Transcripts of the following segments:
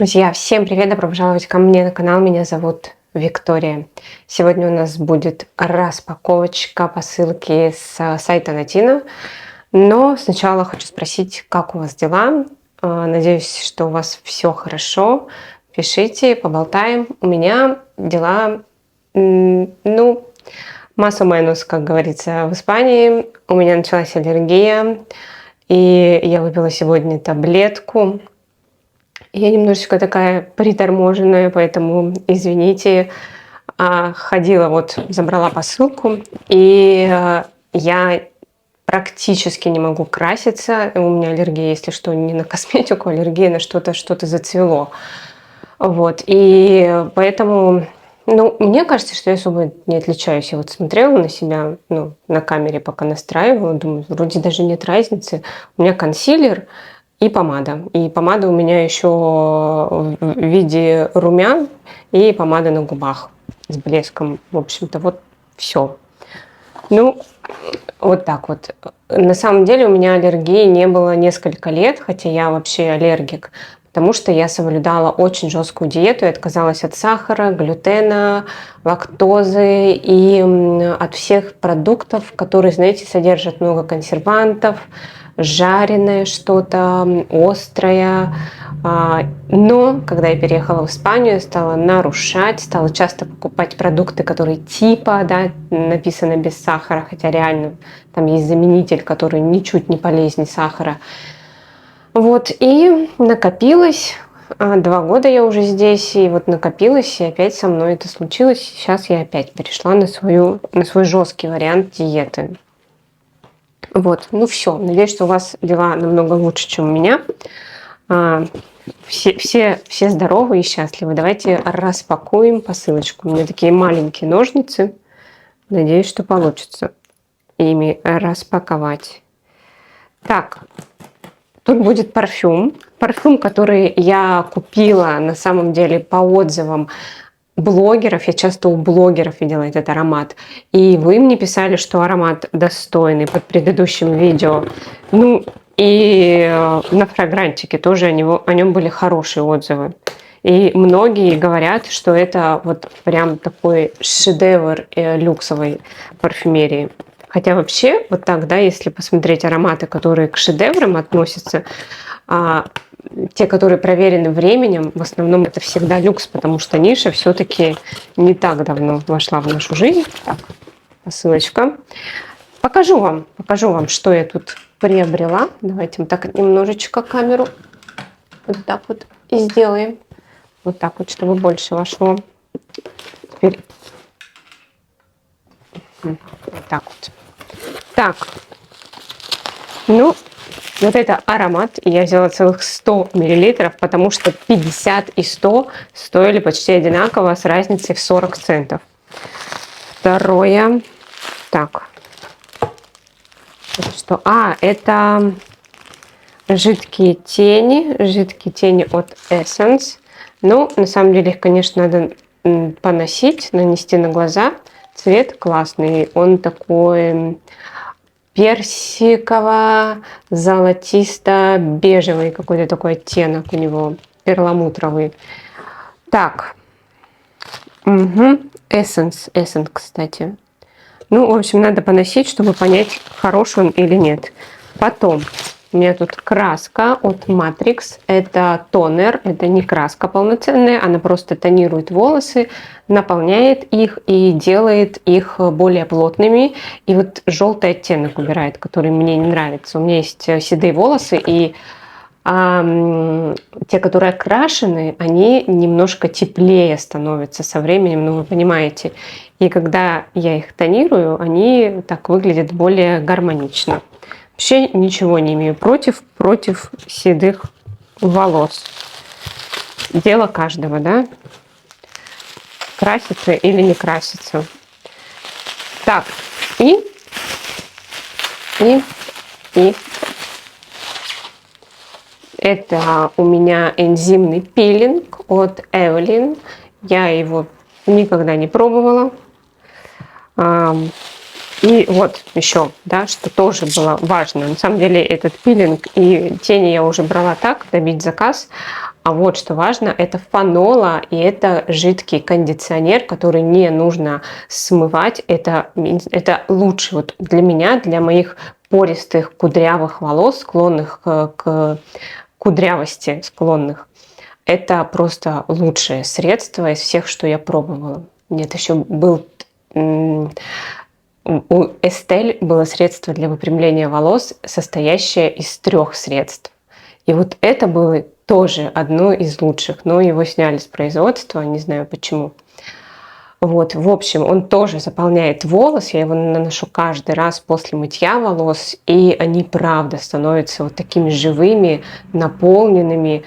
Друзья, всем привет! Добро пожаловать ко мне на канал. Меня зовут Виктория. Сегодня у нас будет распаковочка посылки с сайта Natino. Но сначала хочу спросить, как у вас дела? Надеюсь, что у вас все хорошо. Пишите, поболтаем. У меня дела, масса-минус, как говорится в Испании. У меня началась аллергия, и я выпила сегодня таблетку. Я немножечко такая приторможенная, поэтому извините. Ходила, забрала посылку, и я практически не могу краситься. У меня аллергия, если что, не на косметику, аллергия на что-то зацвело. И поэтому, мне кажется, что я особо не отличаюсь. Я смотрела на себя, на камере, пока настраивала, думаю, вроде даже нет разницы. У меня консилер и помада. И помада у меня еще в виде румян и помада на губах с блеском. В общем-то, все. Так вот. На самом деле у меня аллергии не было несколько лет, хотя я вообще аллергик, потому что я соблюдала очень жесткую диету и отказалась от сахара, глютена, лактозы и от всех продуктов, которые, знаете, содержат много консервантов, жареное что-то, острое. Но когда я переехала в Испанию, я стала нарушать, стала часто покупать продукты, которые написано без сахара, хотя реально там есть заменитель, который ничуть не полезнее сахара. И накопилось. 2 года я уже здесь, и накопилось, и опять со мной это случилось. Сейчас я опять перешла на свой жесткий вариант диеты. Все. Надеюсь, что у вас дела намного лучше, чем у меня. Все здоровы и счастливы. Давайте распакуем посылочку. У меня такие маленькие ножницы. Надеюсь, что получится ими распаковать. Так, тут будет парфюм. Парфюм, который я купила на самом деле по отзывам блогеров. Я часто у блогеров видела этот аромат. И вы мне писали, что аромат достойный под предыдущим видео. И на фрагрантике тоже о нем были хорошие отзывы. И многие говорят, что это прям такой шедевр люксовой парфюмерии. Хотя вообще, если посмотреть ароматы, которые к шедеврам относятся, те, которые проверены временем, в основном это всегда люкс, потому что ниша все-таки не так давно вошла в нашу жизнь. Так, посылочка. Покажу вам, что я тут приобрела. Давайте мы так немножечко камеру и сделаем. Чтобы больше вошло. Теперь Так. Это аромат. Я взяла целых 100 мл, потому что 50 и 100 стоили почти одинаково, с разницей в 40 центов. Второе. Так. Это жидкие тени от Essence. На самом деле их, конечно, надо поносить, нанести на глаза. Цвет классный. Он такой персиково-золотисто-бежевый какой-то такой оттенок у него, перламутровый. Так. Essence, кстати. В общем, надо поносить, чтобы понять, хороший он или нет. Потом у меня тут краска от Matrix. Это тонер, это не краска полноценная, она просто тонирует волосы, наполняет их и делает их более плотными. И желтый оттенок убирает, который мне не нравится. У меня есть седые волосы, и те, которые окрашены, они немножко теплее становятся со временем, вы понимаете. И когда я их тонирую, они так выглядят более гармонично. Вообще ничего не имею против седых волос. Дело каждого, да? Краситься или не краситься. Так, и это у меня энзимный пилинг от Evelyn. Я его никогда не пробовала. И еще, что тоже было важно. На самом деле этот пилинг и тени я уже брала так, добить заказ. А вот что важно, это фанола, и это жидкий кондиционер, который не нужно смывать. Это лучше вот для меня, для моих пористых кудрявых волос, склонных к кудрявости, склонных. Это просто лучшее средство из всех, что я пробовала. Нет, еще был у Estelle было средство для выпрямления волос, состоящее из 3 средств. И вот это было тоже одно из лучших, но его сняли с производства, не знаю почему. Вот, в общем, он тоже заполняет волос, я его наношу каждый раз после мытья волос, и они, правда, становятся вот такими живыми, наполненными,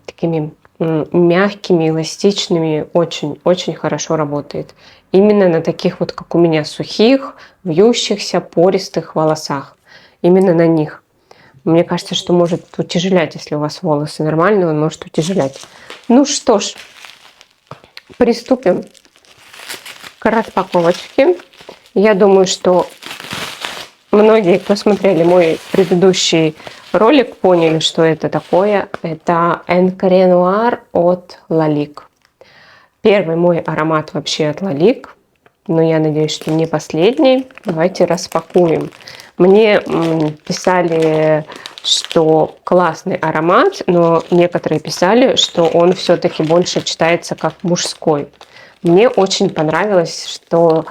такими мягкими, эластичными, очень-очень хорошо работает. Именно на таких вот, как у меня, сухих, вьющихся, пористых волосах. Именно на них. Мне кажется, что может утяжелять, если у вас волосы нормальные, он может утяжелять. Ну что ж, приступим к распаковочке. Я думаю, что многие, кто смотрели мой предыдущий ролик, поняли, что это такое. Это Encre Noir от Lalique. Первый мой аромат вообще от Lalique, но я надеюсь, что не последний. Давайте распакуем. Мне писали, что классный аромат, но некоторые писали, что он все-таки больше читается как мужской. Мне очень понравилось, что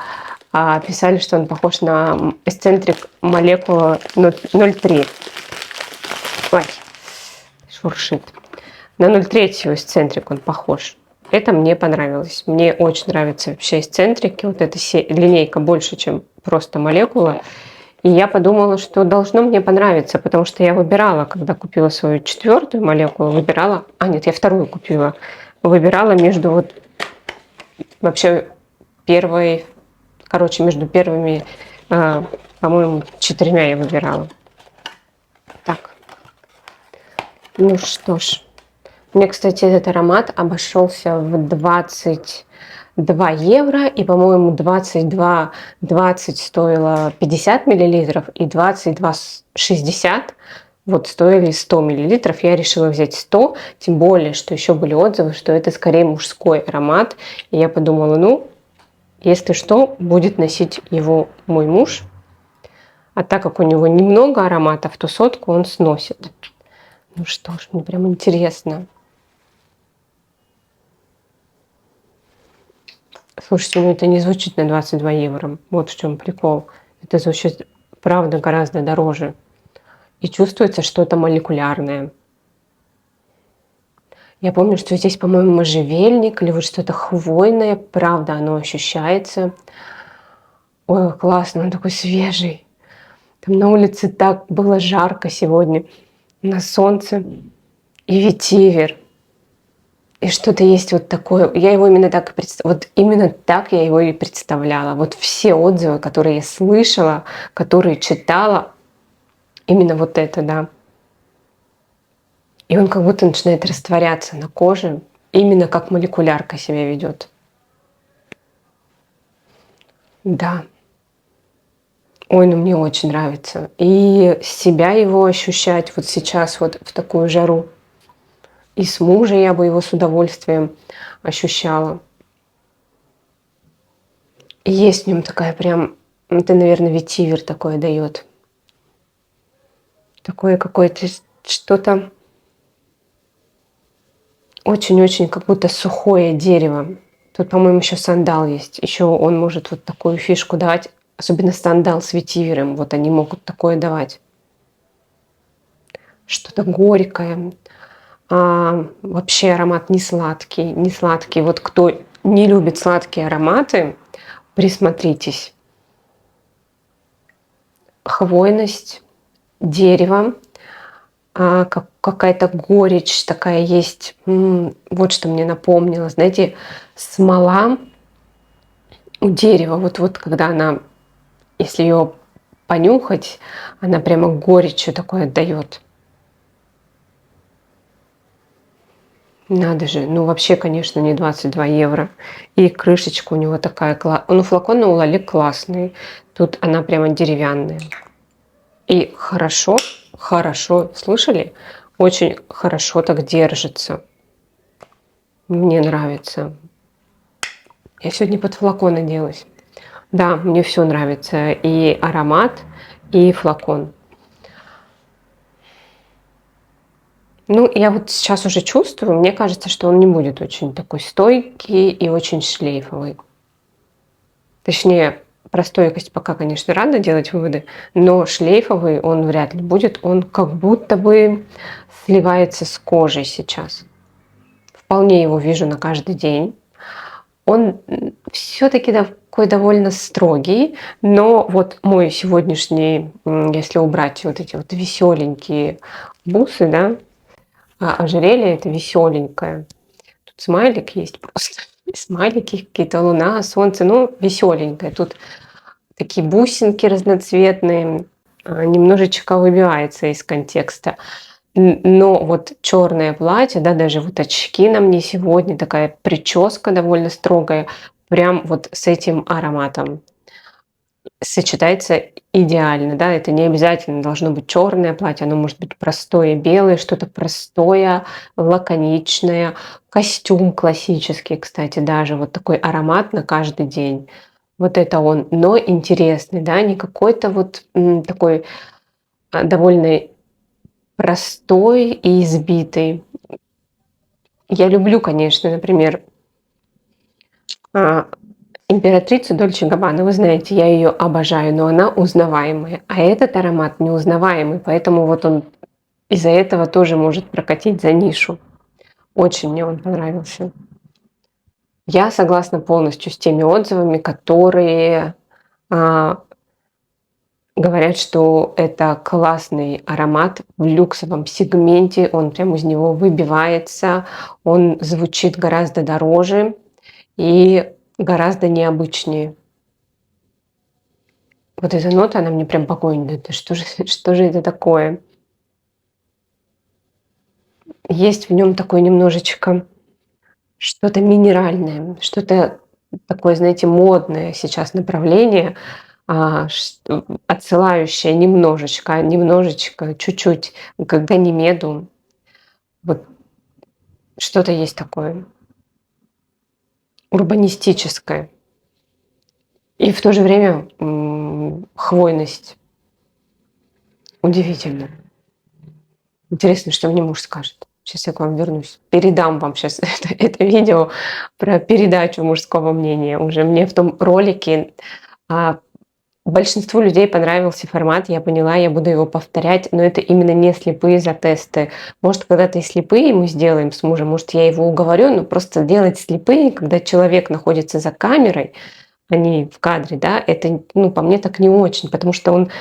писали, что он похож на Eccentric Molecule 03. Ой, шуршит. На 0,3 Eccentric он похож. Это мне понравилось. Мне очень нравятся вообще Eccentric. Вот эта линейка больше, чем просто молекула. И я подумала, что должно мне понравиться, потому что я выбирала, когда купила свою 4-ю молекулу, выбирала... нет, я 2-ю купила. Выбирала между вот вообще первой... Короче, между первыми, по-моему, 4 я выбирала. Так. Ну что ж. Мне, кстати, этот аромат обошелся в 22 евро, и, по-моему, 22,20 стоило 50 миллилитров, и 22,60 вот стоили 100 миллилитров. Я решила взять 100, тем более, что еще были отзывы, что это скорее мужской аромат. И я подумала, ну, если что, будет носить его мой муж. А так как у него немного ароматов, то 100 он сносит. Ну что ж, мне прям интересно. Слушайте, ну это не звучит на 22 евро. Вот в чем прикол. Это звучит, правда, гораздо дороже. И чувствуется что-то молекулярное. Я помню, что здесь, по-моему, можжевельник или вот что-то хвойное. Правда, оно ощущается. Ой, классно, он такой свежий. Там на улице так было жарко сегодня. На солнце. И ветивер. И что-то есть вот такое. Я его именно так и представляла. Вот именно так я его и представляла. Вот все отзывы, которые я слышала, которые читала, именно вот это, да. И он как будто начинает растворяться на коже. Именно как молекулярка себя ведет. Да. Ой, ну мне очень нравится. И себя его ощущать вот сейчас вот в такую жару. И с мужем я бы его с удовольствием ощущала. И есть в нем такая прям, это, наверное, ветивер такое дает. Такое какое-то что-то очень-очень как будто сухое дерево. Тут, по-моему, еще сандал есть. Еще он может вот такую фишку давать. Особенно сандал с ветивером. Вот они могут такое давать. Что-то горькое. Вообще аромат не сладкий, не сладкий. Вот кто не любит сладкие ароматы, присмотритесь. Хвойность, дерево, какая-то горечь такая есть. Вот что мне напомнило. Знаете, смола у дерева. Вот когда она, если ее понюхать, она прямо горечью такое отдает. Надо же, ну вообще, конечно, не 22 евро. И крышечка у него такая, ну флакон у Lalique классный. Тут она прямо деревянная. И хорошо, слышали? очень хорошо так держится. Мне нравится. Я сегодня под флакон оделась. Да, мне все нравится. И аромат, и флакон. Ну, я вот сейчас уже чувствую, мне кажется, что он не будет очень такой стойкий и очень шлейфовый. Точнее, про стойкость пока, конечно, рано делать выводы, но шлейфовый он вряд ли будет. Он как будто бы сливается с кожей сейчас. Вполне его вижу на каждый день. Он все-таки такой довольно строгий, но вот мой сегодняшний, если убрать вот эти вот веселенькие бусы, да, ожерелье это веселенькое. Тут смайлик есть просто. Смайлики какие-то, луна, солнце, ну, веселенькое. Тут такие бусинки разноцветные, немножечко выбивается из контекста. Но вот черное платье, да, даже вот очки на мне сегодня, такая прическа довольно строгая, прям вот с этим ароматом сочетается идеально, да, это не обязательно должно быть черное платье, оно может быть простое белое, что-то простое, лаконичное, костюм классический, кстати, даже вот такой аромат на каждый день. Вот это он, но интересный, да, не какой-то вот такой довольно простой и избитый. Я люблю, конечно, например, а, императрицу Дольче Габбана. Вы знаете, я ее обожаю, но она узнаваемая. А этот аромат неузнаваемый, поэтому вот он из-за этого тоже может прокатить за нишу. Очень мне он понравился. Я согласна полностью с теми отзывами, которые а, говорят, что это классный аромат в люксовом сегменте, он прям из него выбивается, он звучит гораздо дороже и гораздо необычнее. Вот эта нота, она мне прям покой не дает. Что же, что же это такое? Есть в нем такое немножечко что-то минеральное, что-то такое, знаете, модное сейчас направление, отсылающее немножечко, чуть-чуть к Ганимеду. Вот что-то есть такое урбанистическое. И в то же время хвойность. Удивительно. Интересно, что мне муж скажет. Сейчас я к вам вернусь. Передам вам сейчас это видео про передачу мужского мнения. Уже мне в том ролике а, большинству людей понравился формат, я поняла, я буду его повторять, но это именно не слепые затесты. Может, когда-то и слепые мы сделаем с мужем, может, я его уговорю, но просто делать слепые, когда человек находится за камерой, а не в кадре, да, это, ну, по мне так не очень, потому что он,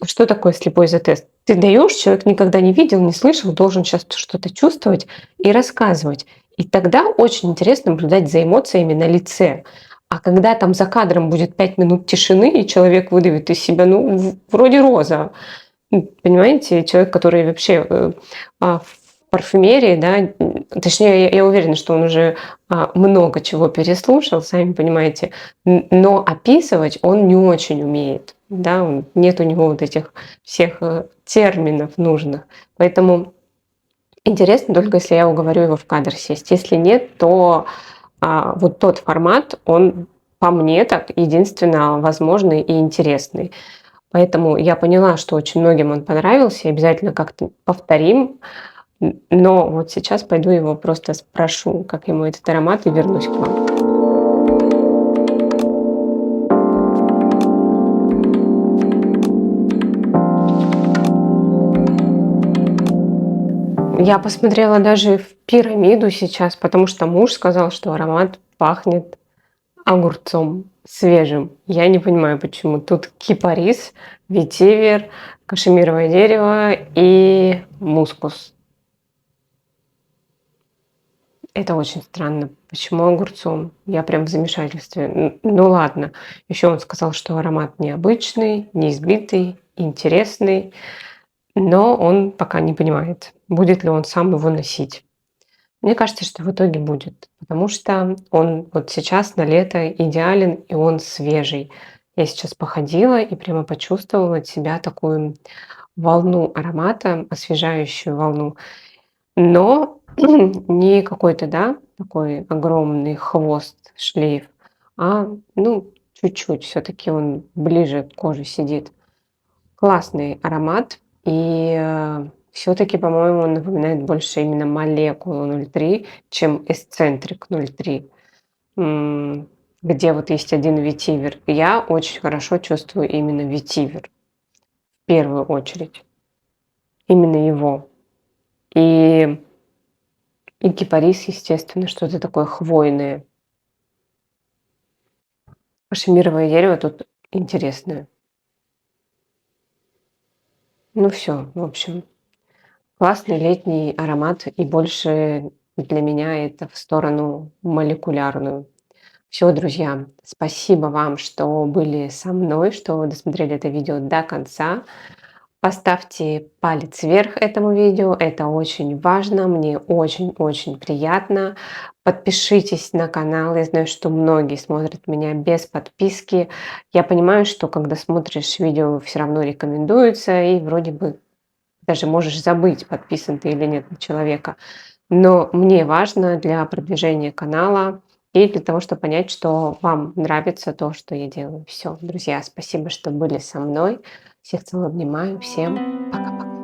что такое слепой затест? Ты даешь, человек никогда не видел, не слышал, должен сейчас что-то чувствовать и рассказывать. И тогда очень интересно наблюдать за эмоциями на лице. А когда там за кадром будет 5 минут тишины, и человек выдавит из себя, ну, вроде роза, понимаете, человек, который вообще в парфюмерии, да, точнее, я уверена, что он уже много чего переслушал, сами понимаете, но описывать он не очень умеет, да, нет у него вот этих всех терминов нужных. Поэтому интересно только, если я уговорю его в кадр сесть. Если нет, то вот тот формат, он по мне так единственно возможный и интересный. Поэтому я поняла, что очень многим он понравился, и обязательно как-то повторим. Но вот сейчас пойду его просто спрошу, как ему этот аромат, и вернусь к вам. Я посмотрела даже в пирамиду сейчас, потому что муж сказал, что аромат пахнет огурцом свежим. Я не понимаю, почему. Тут кипарис, ветивер, кашемировое дерево и мускус. Это очень странно. Почему огурцом? Я прям в замешательстве. Ну ладно. Еще он сказал, что аромат необычный, неизбитый, интересный, но он пока не понимает, будет ли он сам его носить. Мне кажется, что в итоге будет, потому что он вот сейчас на лето идеален, и он свежий. Я сейчас походила и прямо почувствовала от себя такую волну аромата, освежающую волну, но не какой-то, да, такой огромный хвост, шлейф, а, ну, чуть-чуть, все-таки он ближе к коже сидит. Классный аромат, и все-таки, по-моему, он напоминает больше именно молекулу 0,3, чем эсцентрик 0,3, где вот есть один ветивер. Я очень хорошо чувствую именно ветивер в первую очередь, именно его. И, и кипарис, естественно, что-то такое хвойное. Кашемировое дерево тут интересное. Ну все, в общем, классный летний аромат, и больше для меня это в сторону молекулярную. Все, друзья, спасибо вам, что были со мной, что досмотрели это видео до конца. Поставьте палец вверх этому видео, это очень важно, мне очень-очень приятно. Подпишитесь на канал, я знаю, что многие смотрят меня без подписки. Я понимаю, что когда смотришь видео, все равно рекомендуется, и вроде бы даже можешь забыть, подписан ты или нет на человека. Но мне важно для продвижения канала и для того, чтобы понять, что вам нравится то, что я делаю. Все, друзья, спасибо, что были со мной. Всех целую, обнимаю. Всем пока-пока.